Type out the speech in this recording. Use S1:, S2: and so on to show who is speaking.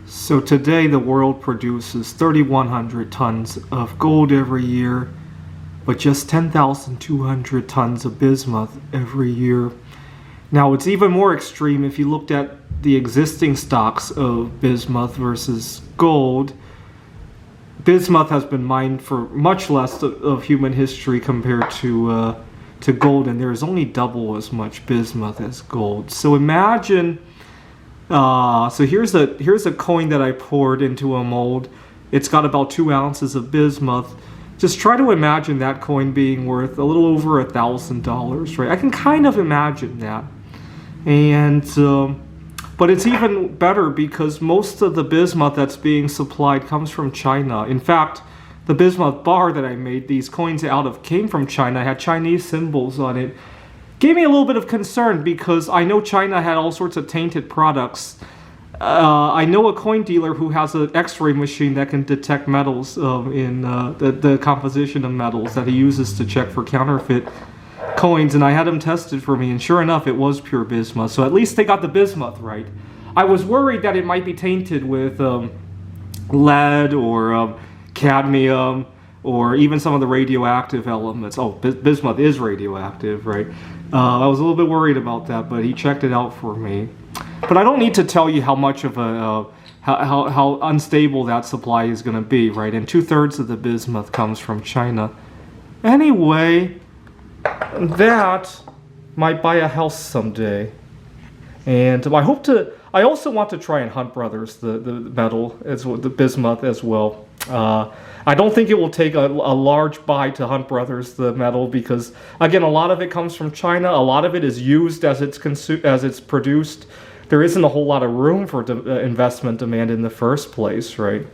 S1: So today the world produces 3,100 tons of gold every year, but just 10,200 tons of bismuth every year. Now it's even more extreme if you looked at the existing stocks of bismuth versus gold. Bismuth has been mined for much less of human history compared to gold, and there is only double as much bismuth as gold. So imagine. So here's a coin that I poured into a mold. It's got about 2 ounces of bismuth. Just try to imagine that coin being worth a little over $1,000, right? I can kind of imagine that. And but it's even better because most of the bismuth that's being supplied comes from China. In fact, the bismuth bar that I made these coins out of came from China. It had Chinese symbols on it. Gave me a little bit of concern because I know China had all sorts of tainted products. I know a coin dealer who has an X-ray machine that can detect metals in the composition of metals that he uses to check for counterfeit coins, and I had them tested for me, and sure enough, it was pure bismuth. So at least they got the bismuth right. I was worried that it might be tainted with lead or cadmium, or even some of the radioactive elements. Oh, bismuth is radioactive, right? I was a little bit worried about that, but he checked it out for me. But I don't need to tell you how much of a how unstable that supply is going to be, right? And 2/3 of the bismuth comes from China. Anyway, that might buy a house someday. And I also want to try and Hunt Brothers the metal, the bismuth as well. I don't think it will take a large buy to Hunt Brothers the metal because, again, a lot of it comes from China. A lot of it is used as it's produced. There isn't a whole lot of room for investment demand in the first place, right?